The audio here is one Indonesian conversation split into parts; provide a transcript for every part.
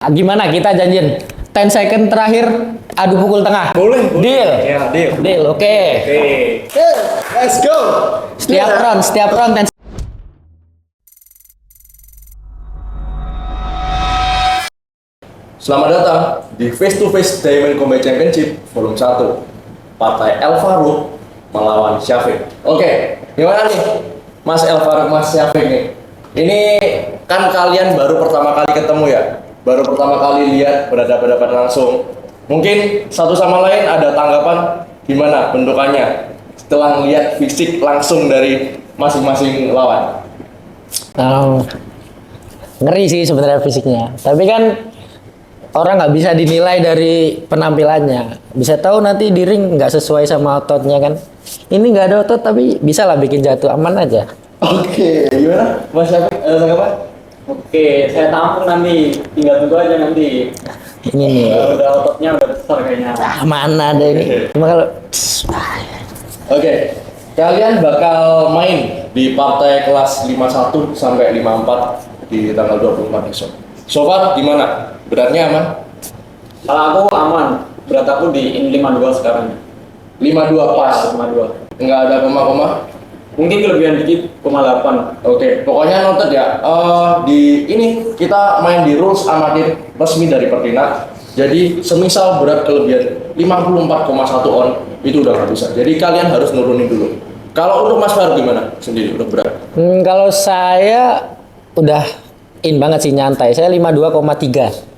Gimana kita janjian 10 second terakhir adu pukul tengah? Boleh. Deal. Ya, deal. Deal, oke. Oke, let's go. Setiap round 10. Selamat datang di Face to Face Diamond Combat Championship Volume 1. Partai El Farouk melawan Syafiq. Oke, gimana nih Mas El Farouk, Mas Syafiq nih? Ini kan kalian baru pertama kali ketemu ya? Baru pertama kali lihat berhadapan langsung. Mungkin satu sama lain ada tanggapan gimana bentukannya setelah melihat fisik langsung dari masing-masing lawan? Ngeri sih sebenarnya fisiknya. Tapi kan orang nggak bisa dinilai dari penampilannya. Bisa tahu nanti di ring nggak sesuai sama ototnya kan. Ini nggak ada otot tapi bisa lah bikin jatuh, aman aja. Oke, gimana Mas Syafiq? Tanggapan? Oke, saya tampung nanti, tinggal tunggu aja nanti. Ini nih. Udah ototnya udah besar kayaknya. Mana ada ini? Cuma kalau Oke, kalian bakal main di partai kelas 51 sampai 54 di tanggal 24 besok. So far gimana? Beratnya aman? Kalau aku aman, berat aku di 52 sekarang. 52 pas? 52. Nggak ada koma-koma? Mungkin kelebihan dikit, 0,8. Oke, pokoknya noted ya. Di ini kita main di rules amatir resmi dari Perdina. Jadi semisal berat kelebihan 54,1 on itu udah nggak bisa. Jadi kalian harus nurunin dulu. Kalau untuk Mas Farouk gimana sendiri untuk berat? kalau saya udah in banget sih, nyantai. Saya 52,3.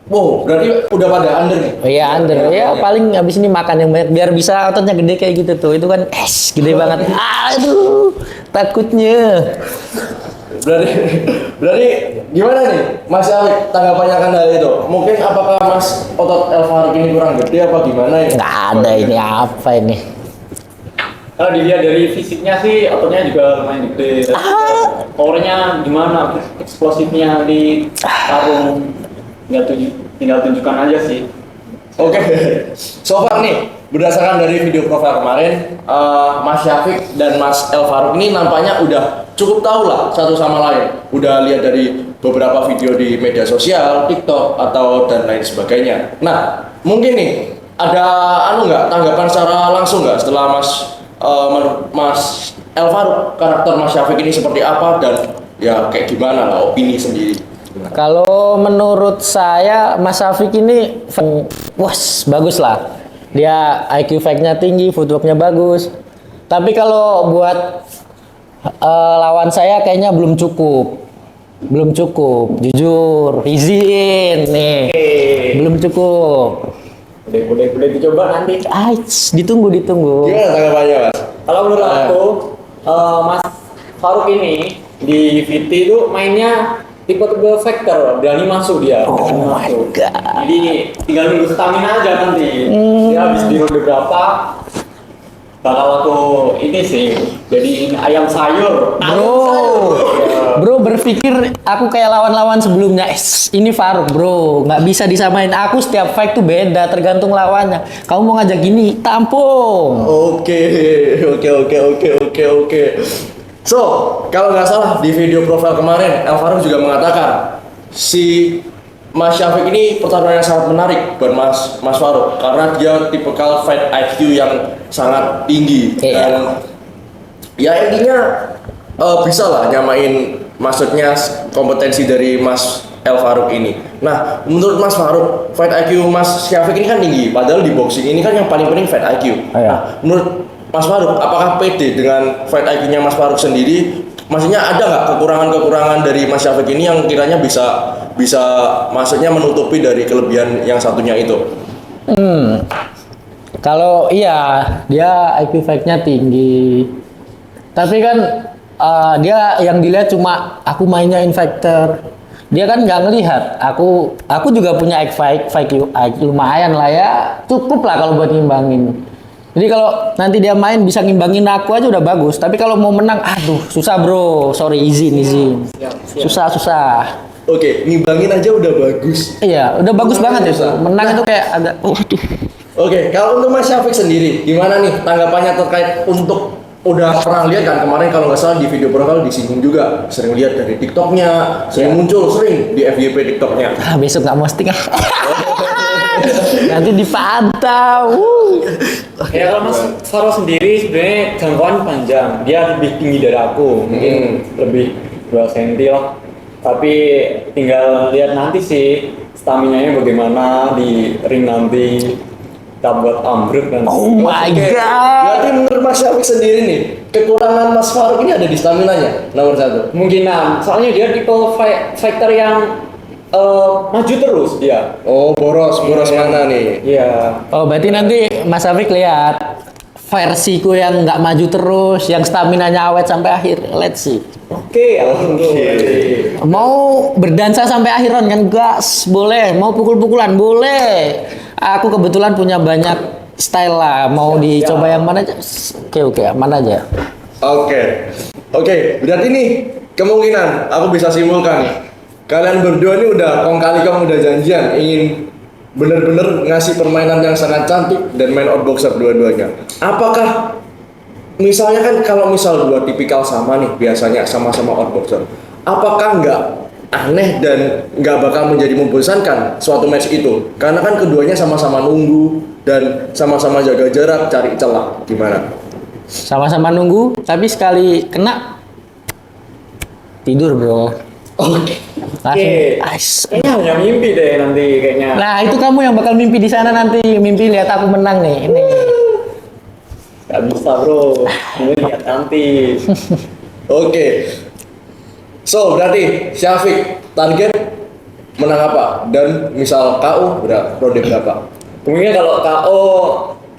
Wow, berarti udah pada under nih? Oh iya under, ya paling habis ini makan yang banyak biar bisa ototnya gede kayak gitu tuh. Itu kan gede banget. Aduh, takutnya. Berarti gimana nih Mas Syafiq tanggapannya akan hal itu? Mungkin apakah Mas otot El Farouk ini kurang gede apa gimana ya? Nggak ada ini apa ini. Kalau dilihat dari fisiknya sih, ototnya juga lumayan gede. Powernya gimana? Eksplosifnya di tarung, tinggal tunjukkan aja sih. Oke, so far nih berdasarkan dari video profil kemarin, Mas Syafiq dan Mas El Farouk ini nampaknya udah cukup tahu lah satu sama lain. Udah lihat dari beberapa video di media sosial, TikTok atau dan lain sebagainya. Nah, mungkin nih ada nggak tanggapan secara langsung nggak setelah menurut Mas El Farouk karakter Mas Syafiq ini seperti apa dan ya kayak gimana lah opini sendiri? Kalau menurut saya Mas Syafiq ini bagus lah. Dia IQ fact-nya tinggi, footwork-nya bagus. Tapi kalau buat lawan saya kayaknya belum cukup. Belum cukup, jujur. Izin nih. Belum cukup. Boleh dicoba nanti. Ditunggu. Gimana tanggapannya Mas? Kalau menurut aku, Mas Farouk ini di VT itu mainnya tipe factor, berani masuk dia. Oh my god. Jadi tinggal nunggu stamina aja nanti. Dia habis di ronde berapa bakal aku ini sih. Jadi ayam sayur. Bro berpikir aku kayak lawan-lawan sebelumnya. Ini Farouk bro, nggak bisa disamain. Aku setiap fight tuh beda, tergantung lawannya. Kamu mau ngajak gini, tampung. Oke. So, kalau nggak salah di video profil kemarin, El Farouk juga mengatakan si Mas Syafiq ini pertarungan yang sangat menarik buat Mas Farouk karena dia tipikal fight IQ yang sangat tinggi dan ya intinya bisa lah nyamain maksudnya kompetensi dari Mas El Farouk ini. Nah, menurut Mas Farouk, fight IQ Mas Syafiq ini kan tinggi, padahal di boxing ini kan yang paling penting fight IQ. Nah, menurut Mas Farouk, apakah pede dengan fight IQ-nya Mas Farouk sendiri? Maksudnya ada nggak kekurangan-kekurangan dari Mas Syafiq ini yang kiranya bisa maksudnya menutupi dari kelebihan yang satunya itu? Kalau iya, dia IQ fact-nya tinggi. Tapi kan dia yang dilihat cuma aku mainnya infector. Dia kan nggak ngelihat. Aku juga punya IQ lumayan lah ya. Cukup lah kalau buat ngimbangin. Jadi kalau nanti dia main bisa ngimbangin aku aja udah bagus. Tapi kalau mau menang, aduh susah bro. Sorry, izin. Susah. Oke, ngimbangin aja udah bagus. Iya, udah bagus banget itu. Menang itu kayak agak. Oke, kalau untuk Mas Syafiq sendiri, gimana nih tanggapannya terkait untuk udah pernah lihat kan kemarin kalau nggak salah di video profile disinggung juga, sering lihat dari TikToknya, sering muncul sering di FYP TikToknya. Besok nggak posting ah. Nanti dipantau. Ya kalau Mas Faro sendiri sebenarnya jangkauan panjang, dia lebih tinggi dari aku, mungkin lebih 2 cm lah. Tapi tinggal lihat nanti sih stamina-nya bagaimana di ring nanti. Kita buat ambruk dan Oh my Oke. god. Berarti menurut Mas Syafiq sendiri nih, kekurangan Mas Faruk ini ada di stamina-nya nomor 1. kemungkinan soalnya dia tipe fighter yang maju terus dia. Oh, boros mana nih? Iya. Oh berarti nanti Mas Afik lihat versiku yang nggak maju terus, yang stamina-nya awet sampai akhir. Let's see. Oke, alhamdulillah. Mau berdansa sampai akhir round kan gas, boleh. Mau pukul-pukulan boleh. Aku kebetulan punya banyak style lah. Mau dicoba yang mana aja? Oke, mana aja. Oke, berarti nih kemungkinan aku bisa simpulkan nih. Kalian berdua ini udah kong kali kamu udah janjian ingin bener-bener ngasih permainan yang sangat cantik dan main outboxer dua-duanya. Apakah misalnya kan kalau misal dua tipikal sama nih biasanya sama-sama outboxer, apakah nggak aneh dan nggak bakal menjadi membosankan suatu match itu? Karena kan keduanya sama-sama nunggu dan sama-sama jaga jarak, cari celah. Gimana? Sama-sama nunggu, tapi sekali kena tidur bro. Oke. Langsung. Oke. Ais. Kayaknya hanya mimpi deh nanti kayaknya. Nah itu kamu yang bakal mimpi di sana nanti, mimpi lihat aku menang nih. Ini. Gak bisa bro, ini lihat nanti. Oke. So, berarti Syafiq target menang apa? Dan misal KO ronde berapa? Kemungkinan kalau KO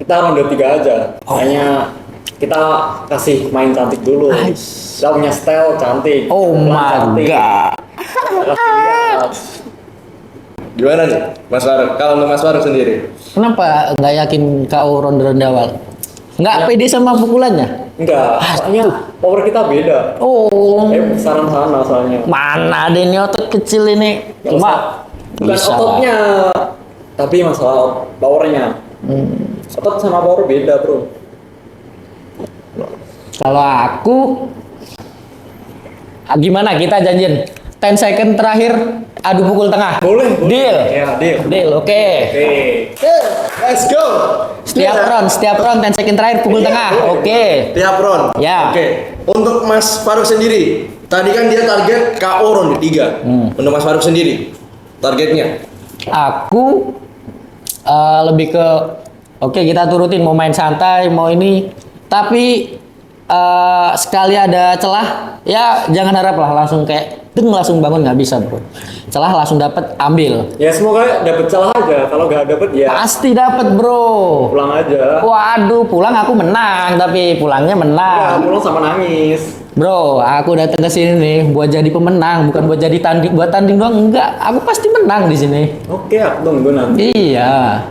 kita ronde 3 aja. Kayaknya kita kasih main cantik dulu. Kita punya style cantik. Oh pelan my cantik. god. Kasih lihat. Gimana nih, Mas Faruk? Kalau untuk Mas Faruk sendiri? Kenapa nggak yakin KO ronde-ronde awal? Nggak pede sama pukulannya? Enggak, soalnya power kita beda. Oh. Besaran sana soalnya. Mana ada ini otot kecil ini? Nggak Cuma usah. Bukan bisa. ototnya, tapi masalah powernya. Otot sama power beda bro. Kalau aku gimana kita janjian 10 second terakhir adu pukul tengah. Boleh. Deal. Ya, deal. Deal, oke. Oke. Let's go! Setiap round 10 second terakhir pukul tengah. Oke. Tiap round? Ya. Oke. Untuk Mas Faruk sendiri, tadi kan dia target KO ronde 3. Untuk Mas Faruk sendiri, targetnya? Aku lebih ke oke kita turutin mau main santai mau ini tapi sekali ada celah ya jangan harap lah langsung kayak langsung bangun nggak bisa bro, celah langsung dapat ambil, Ya semoga dapet celah aja. Kalau nggak dapet ya pasti dapat bro. pulang aja. Waduh pulang aku menang tapi pulangnya Ya, menang pulang sama nangis. bro. Aku datang ke sini nih buat jadi pemenang bukan buat jadi buat tanding doang, enggak, aku pasti menang di sini. Oke, aku tunggu nanti. Iya.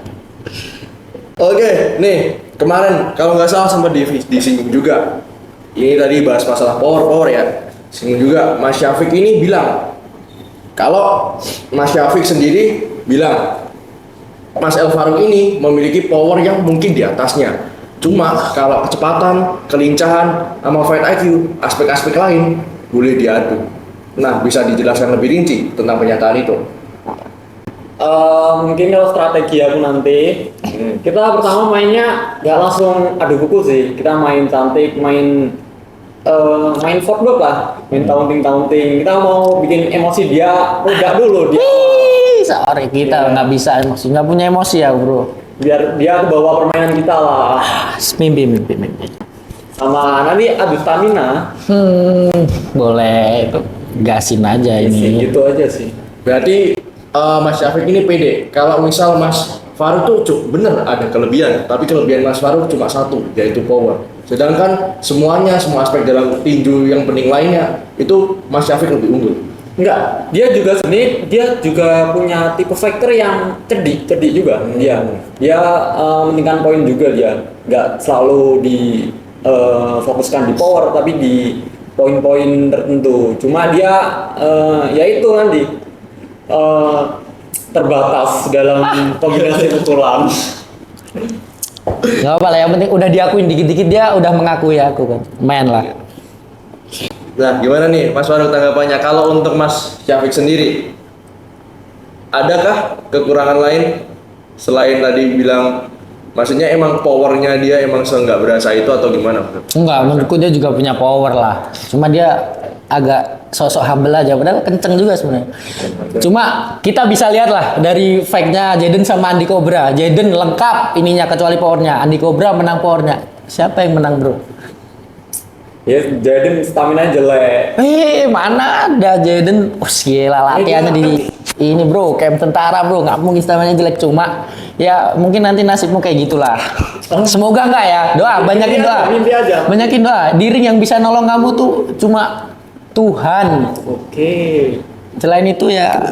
Oke, nih kemarin kalau nggak salah sempat disinggung juga. Ini tadi bahas masalah power ya. Singgung juga Mas Syafiq ini bilang kalau Mas Syafiq sendiri bilang Mas El Farouk ini memiliki power yang mungkin di atasnya. Cuma kalau kecepatan, kelincahan, sama fight IQ, aspek-aspek lain boleh diadu. Nah, bisa dijelaskan lebih rinci tentang pernyataan itu? Mungkin kalau strategi aku nanti kita pertama mainnya nggak langsung adu pukul sih, kita main cantik, main footwork lah, main taunting. Kita mau bikin emosi dia udah dulu dia, Sorry kita nggak bisa emosi, nggak punya emosi ya bro. biar dia kebawa permainan kita lah. Mimpi. Sama nanti adu stamina, Boleh itu gasin aja sih, ini. gitu aja sih. Berarti Mas Syafiq ini pede. Kalau misal Mas Faruk tuh bener ada kelebihan, tapi kelebihan Mas Faruk cuma satu, yaitu power. Sedangkan semua aspek dalam tinju yang penting lainnya itu Mas Syafiq lebih unggul. Enggak, dia juga punya tipe fighter yang cerdik juga. Dia meningkatkan poin juga dia. Enggak selalu fokuskan di power tapi di poin-poin tertentu. Cuma dia ya itu nanti terbatas dalam kombinasi pukulan. Gak apa lah, yang penting udah diakuin dikit-dikit, dia udah mengakui aku kan. Main lah. Nah, gimana nih Mas Faruk tanggapannya? Kalau untuk Mas Syafiq sendiri, adakah kekurangan lain selain tadi bilang, maksudnya emang powernya dia emang nggak berasa itu atau gimana? Enggak, menurutku dia juga punya power lah. Cuma dia agak sosok humble aja, padahal kenceng juga sebenarnya. Cuma kita bisa lihat lah dari fight-nya Jaden sama Andi Cobra. Jaden lengkap ininya kecuali powernya. Andi Cobra menang powernya. Siapa yang menang bro? Ya, Jaden stamina jelek. Mana ada Jaden? Oh gila latihannya di ini bro, camp tentara bro. Nggak mungkin stamina jelek, cuma ya mungkin nanti nasibmu kayak gitulah. Semoga enggak ya. Doa, banyakin doa. Mimpi aja. Banyakin doa. Di ring yang bisa nolong kamu tuh cuma Tuhan. Oke. Selain itu ya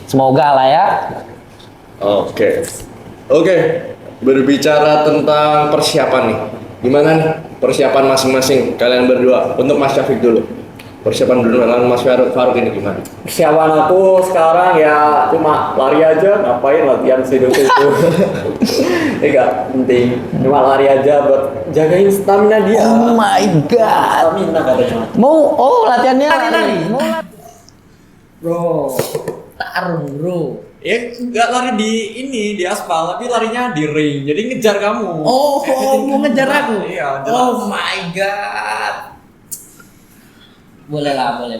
semoga lah ya. Oke. Berbicara tentang persiapan nih. Gimana nih persiapan masing-masing kalian berdua? Untuk Mas Syafiq dulu. Persiapan dulu lawan Mas Faruk ini gimana? Persiapan aku sekarang ya cuma lari aja, ngapain latihan itu. Enggak penting. Cuma lari aja buat jagain stamina dia. Oh my god. Stamina katanya. Mau latihannya lari. Bro. Tarung bro. Ya enggak lari di aspal, tapi larinya di ring. Jadi ngejar kamu. Oh, mau ngejar aku. Iya, jelas. Oh my god. Boleh lah, boleh.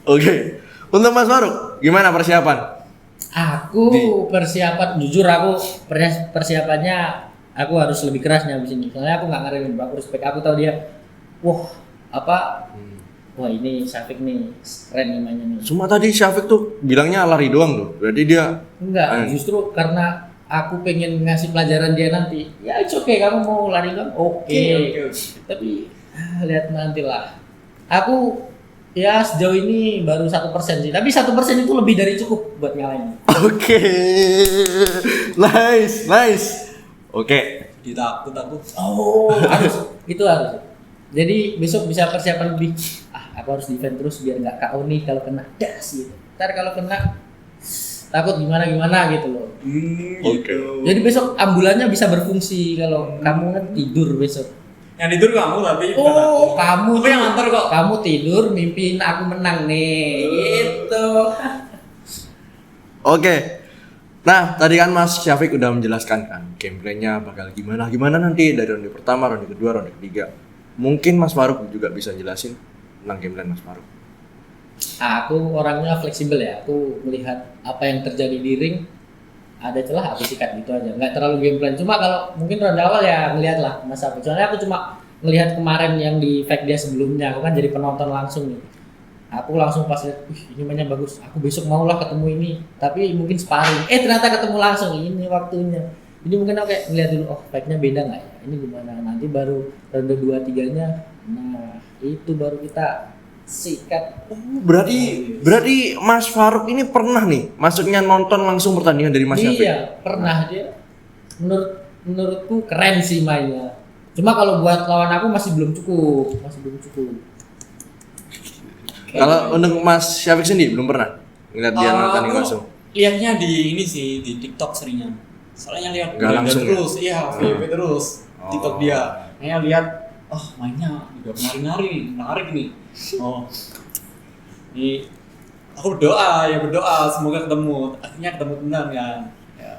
Oke. Untuk Mas Faruk, gimana persiapan? Aku persiapan, jujur aku persiapannya aku harus lebih keras nih abis ini. Soalnya aku nggak ngaremin, aku respect. Aku tahu dia, wah ini Syafiq nih keren nih mainnya nih. Cuma tadi Syafiq tuh bilangnya lari doang tuh. Berarti dia Enggak, justru karena aku pengen ngasih pelajaran dia nanti. Ya it's okay, kamu mau lari kan? Oke. Tapi lihat nanti lah. Aku ya sejauh ini baru 1% sih. Tapi 1% itu lebih dari cukup buat ngalahin. Oke. Nice. Oke. Ditakut aku. Oh, itu harus. Jadi besok bisa persiapan lebih. Aku harus defend terus biar nggak KO nih kalau kena das gitu. Ntar kalau kena takut gimana gitu loh. Oke. Jadi besok ambulannya bisa berfungsi kalau kamu kan tidur besok. Yang tidur kamu tapi Kamu aku yang antar kok. Kamu tidur mimpiin aku menang nih. Gitu. Oke. Nah, tadi kan Mas Syafiq udah menjelaskan kan gameplaynya bakal gimana nanti dari ronde pertama, ronde kedua, ronde ketiga. Mungkin Mas Faruk juga bisa jelasin tentang gameplay Mas Faruk. Aku orangnya fleksibel ya. Aku melihat apa yang terjadi di ring, ada celah aku sikat gitu aja. Nggak terlalu game plan. Cuma kalau mungkin ronde awal ya ngelihat lah Mas Syafiq. Soalnya aku cuma ngelihat kemarin yang di fight dia sebelumnya. Aku kan jadi penonton langsung nih. Aku langsung pas lihat, ini mainnya bagus. Aku besok mau lah ketemu ini. Tapi mungkin sparring. Ternyata ketemu langsung. Ini waktunya. Jadi mungkin aku kayak ngeliat dulu, fightnya beda nggak ya? Ini gimana? Nanti baru ronde 2-3-nya. Nah, itu baru kita sikat. Berarti Mas Faruk ini pernah nih masuknya nonton langsung pertandingan dari Mas Syafiq? Iya, pernah dia. Menurutku keren sih mainnya. Cuma kalau buat lawan aku masih belum cukup. Kalau untuk Mas Syafiq sendiri belum pernah ngeliat dia nonton langsung? Lihatnya di ini sih, di TikTok seringnya. Soalnya lihat Nggak langsung terus, iya, VP terus TikTok dia. Kayaknya lihat, mainnya juga menarik nih. Ini aku berdoa semoga akhirnya ketemu benar kan. Ya.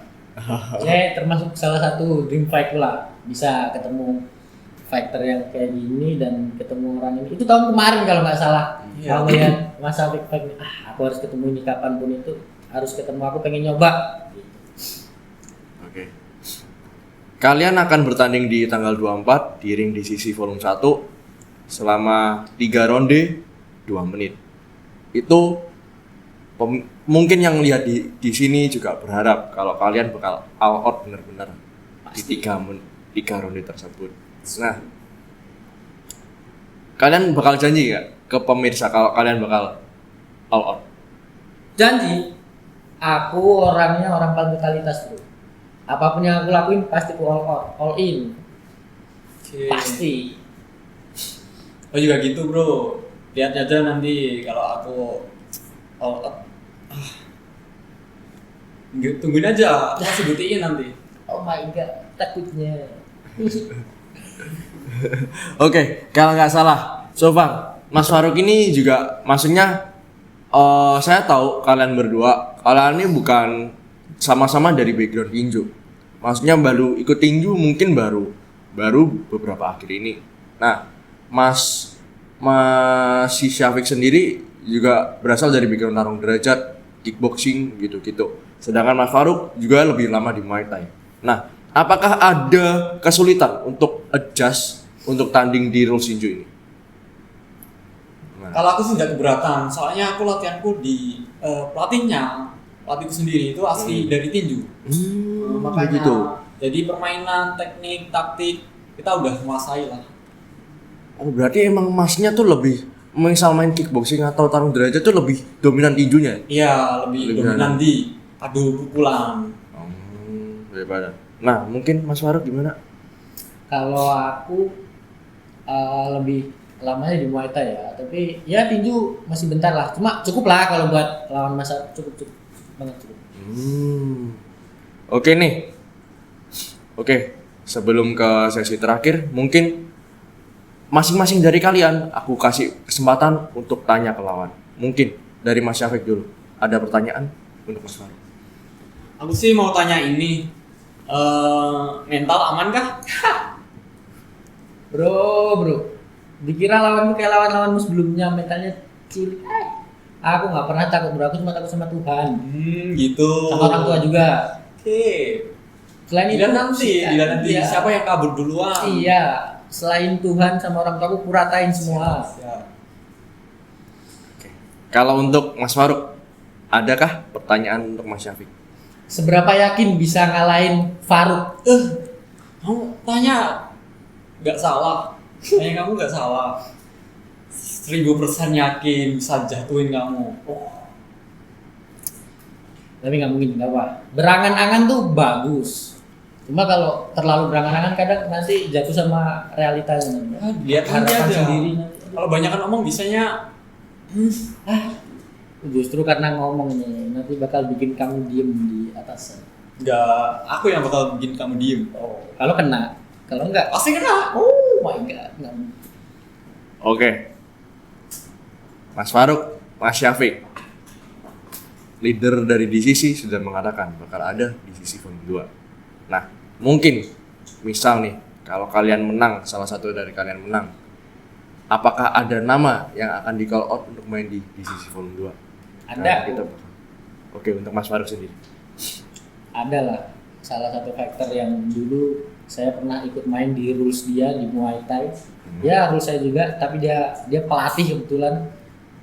Saya termasuk salah satu dream fight lah, bisa ketemu fighter yang kayak gini dan ketemu orang ini. Itu tahun kemarin kalau nggak salah. Iya. Kalau lihat Mas Syafiq fight, aku harus ketemu ini kapanpun itu harus ketemu. Aku pengen nyoba. Oke. Kalian akan bertanding di tanggal 24 di ring DCC Volume 1 selama 3 ronde 2 menit. Itu mungkin yang lihat di sini juga berharap kalau kalian bakal all out benar-benar di 3 ronde tersebut. Nah, kalian bakal janji nggak ke pemirsa kalau kalian bakal all out? Janji, aku orangnya orang paling totalitas bro. Apapun yang aku lakuin pasti aku all out, all in. Oke. Pasti. Oh juga gitu bro. Lihat aja nanti kalau aku all out. Tungguin aja, aku masih buktiin nanti. Oh my god, takutnya. Oke, kalau nggak salah, so Bang, Mas Faruk ini juga maksudnya saya tahu kalian berdua, kalian ini bukan sama-sama dari background tinju. Maksudnya baru ikut tinju mungkin baru beberapa akhir ini. Nah, Mas si Syafiq sendiri juga berasal dari background tarung derajat, kickboxing gitu-gitu. Sedangkan Mas Faruk juga lebih lama di Muay Thai. Nah, apakah ada kesulitan untuk adjust untuk tanding di rules tinju ini? Kalau aku sih nggak keberatan, soalnya aku latihanku di pelatihku sendiri itu asli dari tinju. Makanya gitu. jadi permainan, teknik, taktik kita udah menguasai lah. Oh, berarti emang Masnya tuh lebih misal main kickboxing atau tarung derajat tuh lebih dominan tinjunya? Iya, lebih dominan di adu pukulan. Daripada. Nah, mungkin Mas Faruk gimana? Kalau aku lebih lamanya di Muay Thai ya, tapi ya tinju masih bentar lah. Cuma cukup lah kalau buat lawan masa cukup banget cukup. Oke nih. Oke, sebelum ke sesi terakhir, mungkin masing-masing dari kalian aku kasih kesempatan untuk tanya ke lawan. Mungkin dari Mas Syafiq dulu. Ada pertanyaan untuk Mas Faruk? Aku sih mau tanya ini, mental aman kah? Bro, dikira lawanmu kayak lawan-lawanmu sebelumnya mentalnya cilik. Aku nggak pernah takut bro, aku cuma takut sama Tuhan. Gitu. Sama orang tua juga. Oke. Selain itu Dilihat nanti iya. siapa yang kabur duluan. Iya, selain Tuhan sama orang tua aku kuratain semua. Siap. Oke. Kalau untuk Mas Faruk, adakah pertanyaan untuk Mas Syafiq? Seberapa yakin bisa ngalahin Faruk? Kamu tanya nggak salah. Tanya kamu nggak salah. 1000% yakin bisa jatuhin kamu. Tapi nggak mungkin, nggak apa. Berangan-angan tuh bagus. Cuma kalau terlalu berangan-angan kadang nanti jatuh sama realitanya. Lihat nanti Harapan aja. sendiri nanti. Kalau banyak kan ngomong bisanya Justru karena ngomong nih, nanti bakal bikin kamu diem di atas. nggak, aku yang bakal bikin kamu diem. Kalau kena, kalau enggak, Pasti kena. oh my god, nggak. Oke. Mas Faruk, Mas Syafiq, leader dari DCC sudah mengatakan bakal ada DCC Volume 2. Nah, mungkin misal nih, kalau kalian menang, salah satu dari kalian menang, apakah ada nama yang akan di call out untuk main di DCC Volume 2? Ada. Nah, kita bakal. Oke, untuk Mas Faruk sendiri. Ada lah, salah satu fighter yang dulu saya pernah ikut main di rules dia di Muay Thai. Ya rules saya juga, tapi dia pelatih kebetulan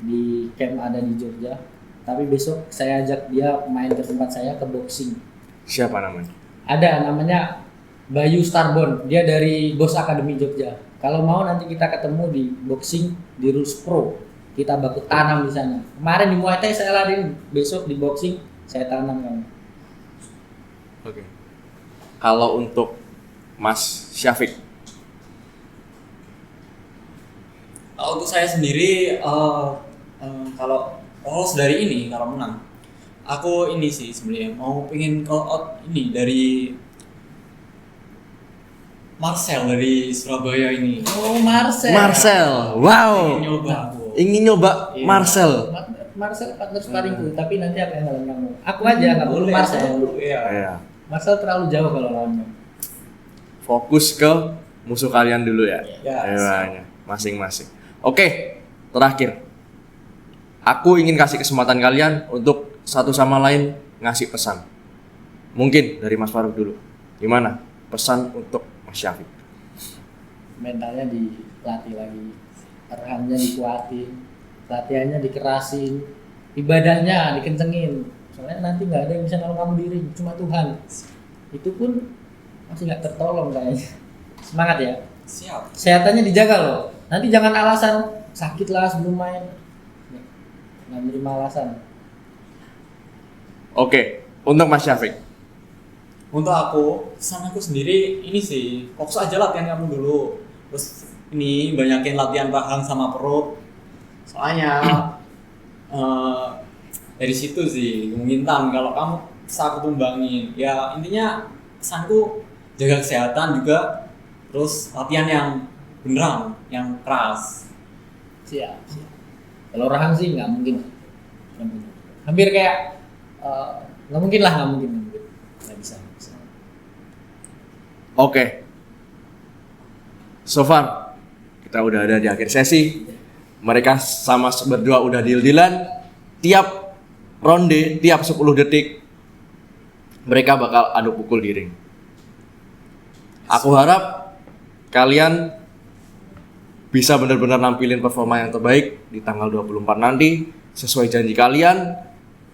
di camp ada di Jogja. Tapi besok saya ajak dia main ke tempat saya ke boxing. Siapa namanya? Ada namanya Bayu Starbon, dia dari Bos Academy Jogja. Kalau mau nanti kita ketemu di boxing di Rules Pro. Kita baku tanam di sana. Kemarin di Muay Thai saya latihan, besok di boxing saya tanam kamu. Oke. Kalau untuk Mas Syafiq, Untuk saya sendiri, kalau lolos dari ini, kalau menang, aku ini sih sebenarnya mau pengen call out ini dari Marcel dari Surabaya ini. Oh Marcel. wow. Pengen nyoba aku. Ingin nyoba Iya. Marcel. Marcel partner sparringku, tapi nanti apa yang ngalahin kamu? Aku aja nggak perlu Boleh, Marcel. Iya. Iya. Marcel terlalu jauh kalau lawannya. Fokus ke musuh kalian dulu ya. Ya, Iya, masing-masing. Oke, terakhir. Aku ingin kasih kesempatan kalian untuk satu sama lain ngasih pesan. Mungkin dari Mas Faruk dulu. Gimana pesan untuk Mas Syafiq? Mentalnya dilatih lagi, arahannya dikuatin, latihannya dikerasin, ibadahnya dikencengin. Soalnya nanti nggak ada yang bisa nolong kamu diri, cuma Tuhan. Itu pun masih nggak tertolong kayaknya. Semangat ya. Siap. Kesehatannya dijaga loh. Nanti jangan alasan sakit lah sebelum main. Nggak menerima alasan. Oke, untuk Mas Syafiq. Untuk aku, pesan aku sendiri ini sih, fokus aja latihan kamu dulu. Terus ini banyakin latihan rahang sama perut. Soalnya dari situ sih kemungkinan kalau kamu bisa aku tumbangin. Ya intinya pesanku jaga kesehatan juga, terus latihan yang beneran, yang keras. Siap. Kalau Rahan sih nggak mungkin. Nggak mungkin. Hampir kayak nggak mungkin lah, nggak mungkin. Nggak bisa. Oke. So far kita udah ada di akhir sesi. Mereka sama berdua udah deal-dealan. Tiap ronde, tiap 10 detik mereka bakal adu pukul di ring. Aku harap kalian bisa benar-benar nampilin performa yang terbaik di tanggal 24 nanti. Sesuai janji kalian,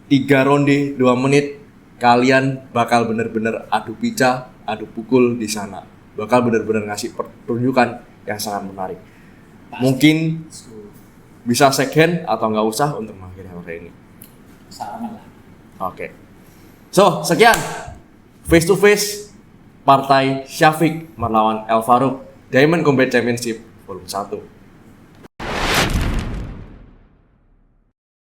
3 ronde 2 menit kalian bakal benar-benar adu pica, adu pukul di sana. Bakal benar-benar ngasih pertunjukan yang sangat menarik. Mungkin bisa shake hand atau nggak usah untuk mengakhiri hari ini. Sama lah. Oke. So, sekian face to face partai Syafiq melawan El Farouk Diamond Combat Championship Volume 1.